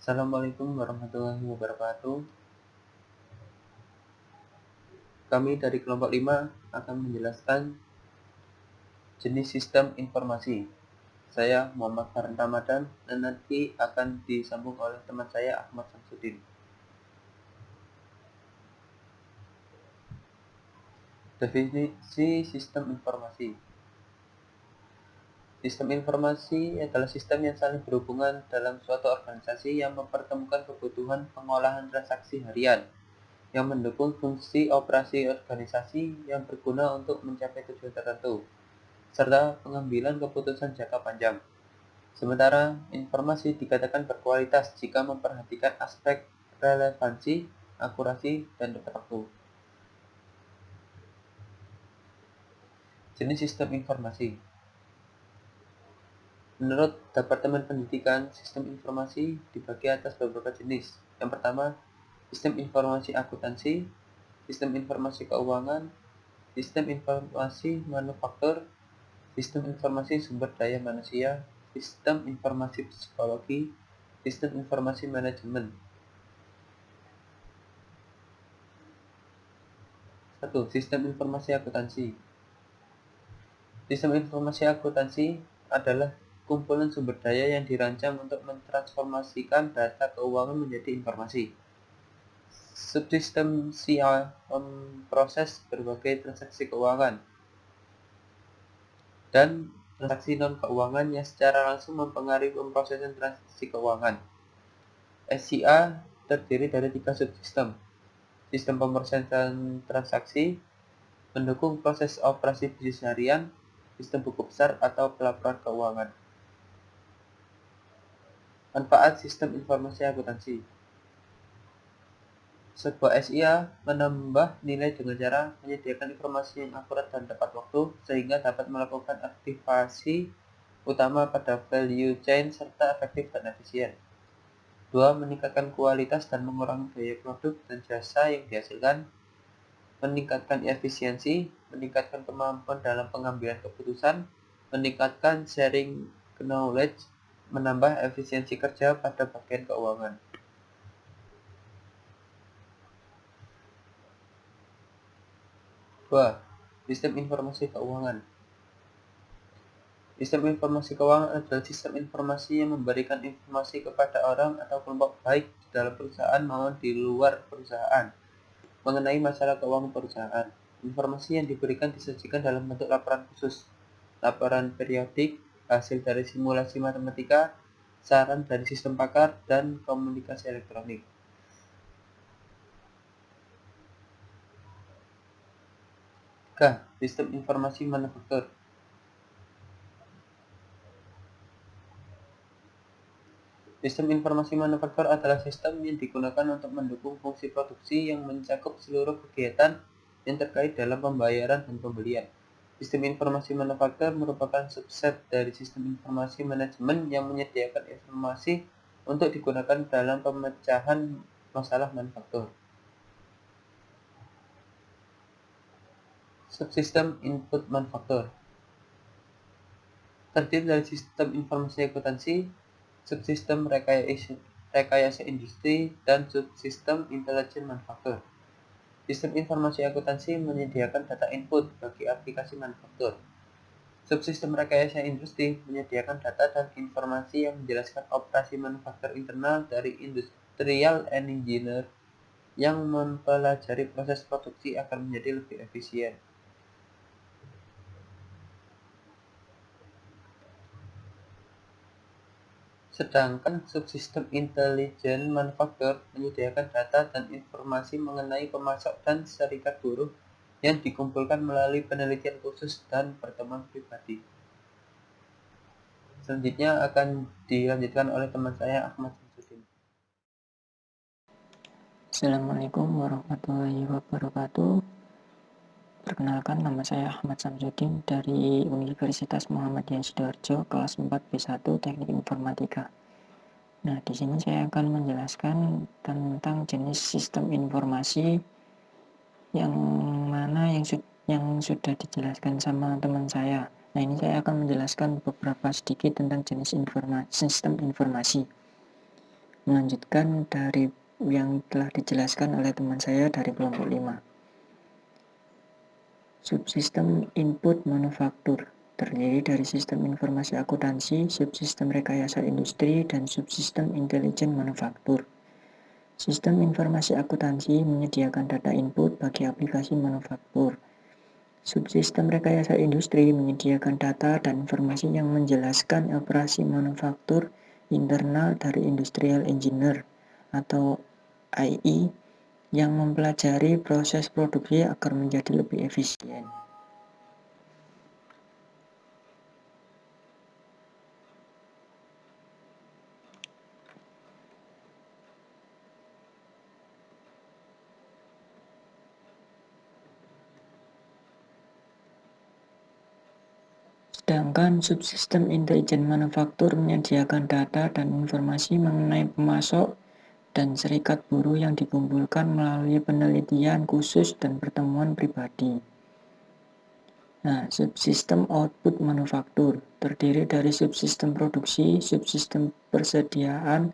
Assalamualaikum warahmatullahi wabarakatuh. Kami dari kelompok 5 akan menjelaskan jenis sistem informasi. Saya Muhammad Farhan Ramadan dan nanti akan disambung oleh teman saya Ahmad Samsudin. Definisi sistem informasi. Sistem informasi adalah sistem yang saling berhubungan dalam suatu organisasi yang mempertemukan kebutuhan pengolahan transaksi harian yang mendukung fungsi operasi organisasi yang berguna untuk mencapai tujuan tertentu, serta pengambilan keputusan jangka panjang. Sementara, informasi dikatakan berkualitas jika memperhatikan aspek relevansi, akurasi, dan tepat waktu. Jenis sistem informasi. Menurut Departemen Pendidikan, sistem informasi dibagi atas beberapa jenis. Yang pertama, sistem informasi akuntansi, sistem informasi keuangan, sistem informasi manufaktur, sistem informasi sumber daya manusia, sistem informasi psikologi, sistem informasi manajemen. 1. Sistem informasi akuntansi. Sistem informasi akuntansi adalah kumpulan sumber daya yang dirancang untuk mentransformasikan data keuangan menjadi informasi. Subsistem SIA memproses berbagai transaksi keuangan dan transaksi non-keuangan yang secara langsung mempengaruhi pemrosesan transaksi keuangan. SIA terdiri dari 3 subsistem. Sistem pemrosesan transaksi, mendukung proses operasi bisnis harian, sistem buku besar atau pelaporan keuangan. Manfaat sistem informasi akuntansi. Sebuah SIA menambah nilai dengan cara menyediakan informasi yang akurat dan tepat waktu sehingga dapat melakukan aktivasi utama pada value chain serta efektif dan efisien. 2. Meningkatkan kualitas dan mengurangi biaya produk dan jasa yang dihasilkan. Meningkatkan efisiensi, meningkatkan kemampuan dalam pengambilan keputusan, meningkatkan sharing knowledge, menambah efisiensi kerja pada bagian keuangan. Dua, sistem informasi keuangan. Sistem informasi keuangan adalah sistem informasi yang memberikan informasi kepada orang atau kelompok baik di dalam perusahaan maupun di luar perusahaan mengenai masalah keuangan perusahaan. Informasi yang diberikan disajikan dalam bentuk laporan khusus, laporan periodik, hasil dari simulasi matematika, saran dari sistem pakar, dan komunikasi elektronik. Sistem informasi manufaktur. Sistem informasi manufaktur adalah sistem yang digunakan untuk mendukung fungsi produksi yang mencakup seluruh kegiatan yang terkait dalam pembayaran dan pembelian. Sistem informasi manufaktur merupakan subset dari sistem informasi manajemen yang menyediakan informasi untuk digunakan dalam pemecahan masalah manufaktur. Subsistem input manufaktur terdiri dari sistem informasi akuntansi, subsistem rekayasa industri, dan subsistem intelijen manufaktur. Sistem informasi akuntansi menyediakan data input bagi aplikasi manufaktur. Subsistem rekayasa industri menyediakan data dan informasi yang menjelaskan operasi manufaktur internal dari industrial engineer yang mempelajari proses produksi agar menjadi lebih efisien. Sedangkan subsistem intelijen manufaktur menyediakan data dan informasi mengenai pemasok dan serikat buruh yang dikumpulkan melalui penelitian khusus dan pertemuan pribadi. Selanjutnya akan dilanjutkan oleh teman saya Ahmad Samsudin. Assalamualaikum warahmatullahi wabarakatuh. Perkenalkan, nama saya Ahmad Samsudin dari Universitas Muhammadiyah Sidoarjo, kelas 4B1 Teknik Informatika. Nah, di sini saya akan menjelaskan tentang jenis sistem informasi yang mana yang sudah dijelaskan sama teman saya. Nah, ini saya akan menjelaskan beberapa sedikit tentang jenis sistem informasi. melanjutkan dari yang telah dijelaskan oleh teman saya dari kelompok 5. Subsistem input manufaktur terdiri dari sistem informasi akuntansi, subsistem rekayasa industri, dan subsistem intelijen manufaktur. Sistem informasi akuntansi menyediakan data input bagi aplikasi manufaktur. Subsistem rekayasa industri menyediakan data dan informasi yang menjelaskan operasi manufaktur internal dari industrial engineer atau IE yang mempelajari proses produksi agar menjadi lebih efisien. Sedangkan subsistem intelijen manufaktur menyediakan data dan informasi mengenai pemasok dan serikat buruh yang dikumpulkan melalui penelitian khusus dan pertemuan pribadi. Nah, subsistem output manufaktur terdiri dari subsistem produksi, subsistem persediaan,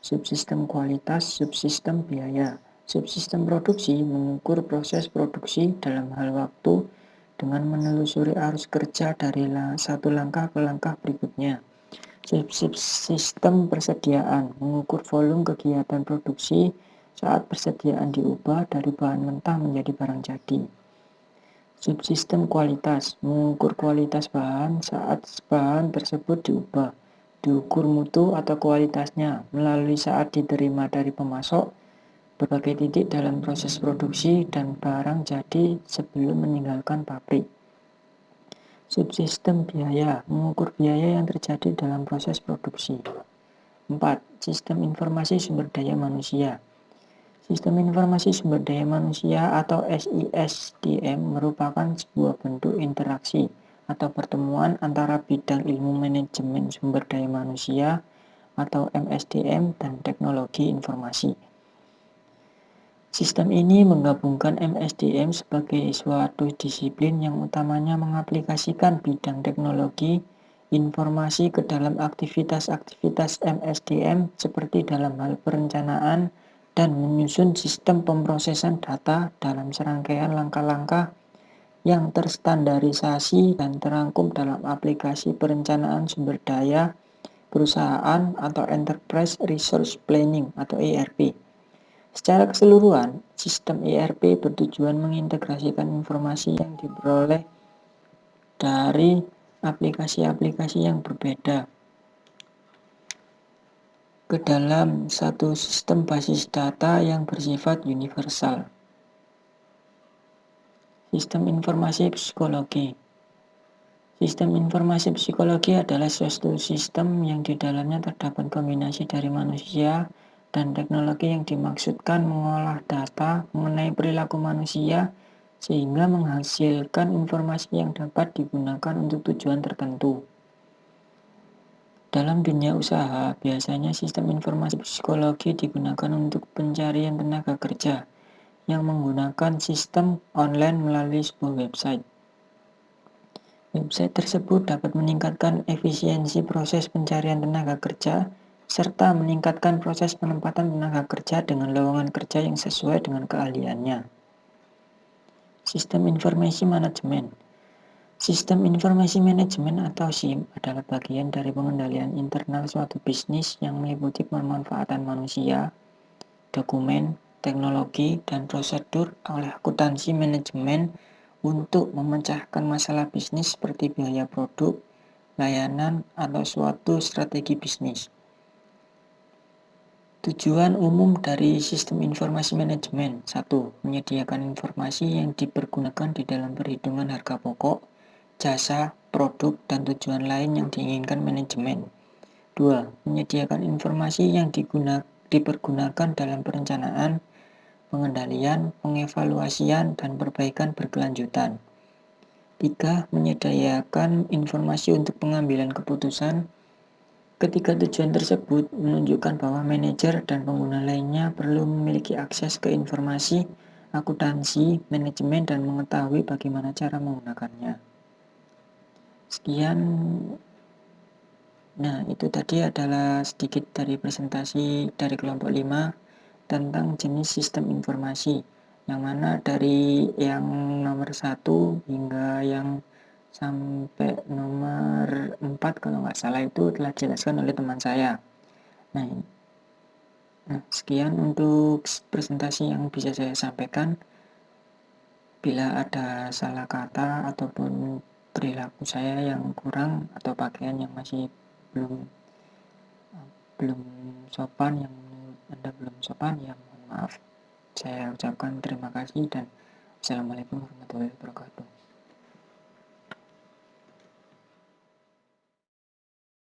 subsistem kualitas, subsistem biaya. Subsistem produksi mengukur proses produksi dalam hal waktu dengan menelusuri arus kerja dari satu langkah ke langkah berikutnya. Subsistem persediaan mengukur volume kegiatan produksi saat persediaan diubah dari bahan mentah menjadi barang jadi. Subsistem kualitas mengukur kualitas bahan saat bahan tersebut diukur mutu atau kualitasnya melalui saat diterima dari pemasok, berbagai titik dalam proses produksi, dan barang jadi sebelum meninggalkan pabrik. Subsistem biaya mengukur biaya yang terjadi dalam proses produksi. 4. Sistem informasi sumber daya manusia. Sistem informasi sumber daya manusia atau SISDM merupakan sebuah bentuk interaksi atau pertemuan antara bidang ilmu manajemen sumber daya manusia atau MSDM dan teknologi informasi. Sistem ini menggabungkan MSDM sebagai suatu disiplin yang utamanya mengaplikasikan bidang teknologi informasi ke dalam aktivitas-aktivitas MSDM seperti dalam hal perencanaan dan menyusun sistem pemrosesan data dalam serangkaian langkah-langkah yang terstandarisasi dan terangkum dalam aplikasi perencanaan sumber daya perusahaan atau Enterprise Resource Planning atau ERP. Secara keseluruhan, sistem ERP bertujuan mengintegrasikan informasi yang diperoleh dari aplikasi-aplikasi yang berbeda ke dalam satu sistem basis data yang bersifat universal. Sistem informasi psikologi. Sistem informasi psikologi adalah suatu sistem yang di dalamnya terdapat kombinasi dari manusia dan teknologi yang dimaksudkan mengolah data mengenai perilaku manusia sehingga menghasilkan informasi yang dapat digunakan untuk tujuan tertentu. Dalam dunia usaha, biasanya sistem informasi psikologi digunakan untuk pencarian tenaga kerja yang menggunakan sistem online melalui sebuah website. Website tersebut dapat meningkatkan efisiensi proses pencarian tenaga kerja serta meningkatkan proses penempatan tenaga kerja dengan lowongan kerja yang sesuai dengan keahliannya. Sistem informasi manajemen. Sistem informasi manajemen atau SIM adalah bagian dari pengendalian internal suatu bisnis yang meliputi pemanfaatan manusia, dokumen, teknologi, dan prosedur oleh akuntansi manajemen untuk memecahkan masalah bisnis seperti biaya produk, layanan, atau suatu strategi bisnis. Tujuan umum dari sistem informasi manajemen. 1. Menyediakan informasi yang dipergunakan di dalam perhitungan harga pokok, jasa, produk, dan tujuan lain yang diinginkan manajemen. 2. Menyediakan informasi yang dipergunakan dalam perencanaan, pengendalian, pengevaluasian, dan perbaikan berkelanjutan. 3. Menyediakan informasi untuk pengambilan keputusan. Ketiga tujuan tersebut menunjukkan bahwa manajer dan pengguna lainnya perlu memiliki akses ke informasi akuntansi, manajemen, dan mengetahui bagaimana cara menggunakannya. Sekian Nah, itu tadi adalah sedikit dari presentasi dari kelompok 5 tentang jenis sistem informasi, yang mana dari yang nomor 1 hingga yang sampai nomor 4 kalau nggak salah itu telah dijelaskan oleh teman saya. Nah, sekian untuk presentasi yang bisa saya sampaikan. Bila ada salah kata ataupun perilaku saya yang kurang atau pakaian yang masih belum belum sopan, yang menurut Anda belum sopan, ya mohon maaf. Saya ucapkan terima kasih dan Assalamualaikum warahmatullahi wabarakatuh.